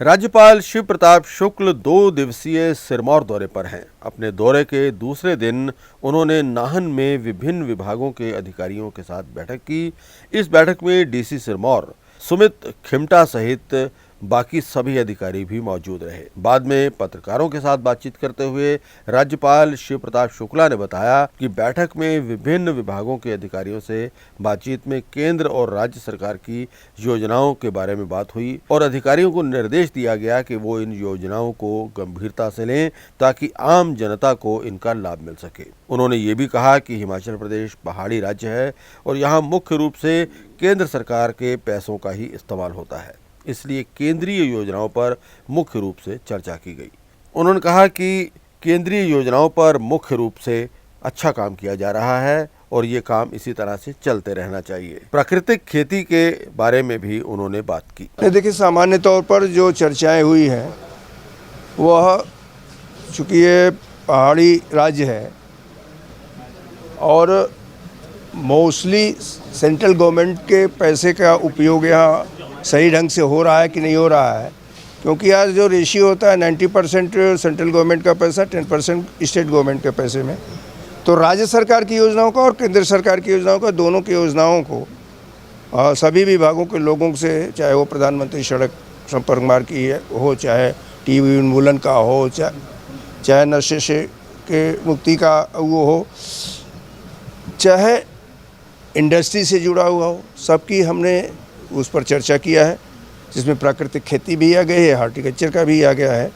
राज्यपाल शिव प्रताप शुक्ल 2 दिवसीय सिरमौर दौरे पर हैं। अपने दौरे के दूसरे दिन उन्होंने नाहन में विभिन्न विभागों के अधिकारियों के साथ बैठक की। इस बैठक में डीसी सिरमौर सुमित खिमटा सहित बाकी सभी अधिकारी भी मौजूद रहे। बाद में पत्रकारों के साथ बातचीत करते हुए राज्यपाल शिव प्रताप शुक्ला ने बताया कि बैठक में विभिन्न विभागों के अधिकारियों से बातचीत में केंद्र और राज्य सरकार की योजनाओं के बारे में बात हुई और अधिकारियों को निर्देश दिया गया कि वो इन योजनाओं को गंभीरता से लें ताकि आम जनता को इनका लाभ मिल सके। उन्होंने ये भी कहा कि हिमाचल प्रदेश पहाड़ी राज्य है और यहाँ मुख्य रूप से केंद्र सरकार के पैसों का ही इस्तेमाल होता है, इसलिए केंद्रीय योजनाओं पर मुख्य रूप से चर्चा की गई। उन्होंने कहा कि केंद्रीय योजनाओं पर मुख्य रूप से अच्छा काम किया जा रहा है और ये काम इसी तरह से चलते रहना चाहिए। प्राकृतिक खेती के बारे में भी उन्होंने बात की। देखिए, सामान्य तौर पर जो चर्चाएं हुई हैं वह चूँकि ये पहाड़ी राज्य है और मोस्टली सेंट्रल गवर्नमेंट के पैसे का उपयोग यहाँ सही ढंग से हो रहा है कि नहीं हो रहा है, क्योंकि आज जो रेशियो होता है 90% सेंट्रल गवर्नमेंट का पैसा, 10% स्टेट गवर्नमेंट के पैसे में, तो राज्य सरकार की योजनाओं का और केंद्र सरकार की योजनाओं का, दोनों की योजनाओं को सभी विभागों के लोगों से, चाहे वो प्रधानमंत्री सड़क संपर्क मार्ग की हो, चाहे टीबी उन्मूलन का हो, चाहे नशे से के मुक्ति का वो हो, चाहे इंडस्ट्री से जुड़ा हुआ हो, सबकी हमने उस पर चर्चा किया है, जिसमें प्राकृतिक खेती भी आ गई है, हॉर्टिकल्चर का भी आ गया है।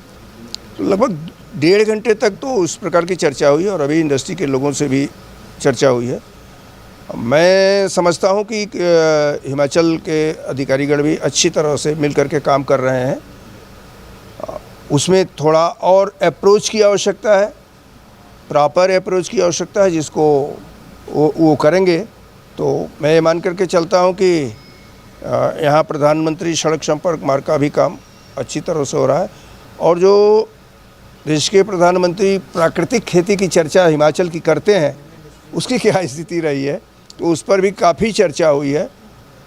तो लगभग 1.5 घंटे तक तो उस प्रकार की चर्चा हुई और अभी इंडस्ट्री के लोगों से भी चर्चा हुई है। मैं समझता हूं कि हिमाचल के अधिकारीगण भी अच्छी तरह से मिलकर के काम कर रहे हैं। उसमें थोड़ा और अप्रोच की आवश्यकता है, प्रॉपर अप्रोच की आवश्यकता है, जिसको वो करेंगे तो मैं ये मान करके चलता हूँ कि यहाँ प्रधानमंत्री सड़क संपर्क मार्ग का भी काम अच्छी तरह से हो रहा है। और जो देश के प्रधानमंत्री प्राकृतिक खेती की चर्चा हिमाचल की करते हैं, उसकी क्या स्थिति रही है, तो उस पर भी काफ़ी चर्चा हुई है।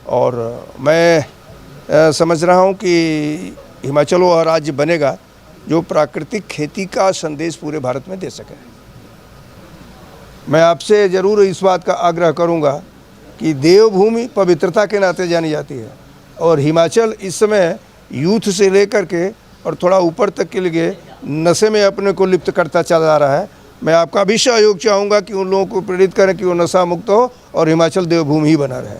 और मैं समझ रहा हूँ कि हिमाचल वह राज्य बनेगा जो प्राकृतिक खेती का संदेश पूरे भारत में दे सके। मैं आपसे ज़रूर इस बात का आग्रह करूँगा कि देवभूमि पवित्रता के नाते जानी जाती है और हिमाचल इस समय यूथ से लेकर के और थोड़ा ऊपर तक के लिए नशे में अपने को लिप्त करता चला जा रहा है। मैं आपका भी सहयोग चाहूँगा कि उन लोगों को प्रेरित करें कि वो नशा मुक्त हो और हिमाचल देवभूमि ही बना रहे।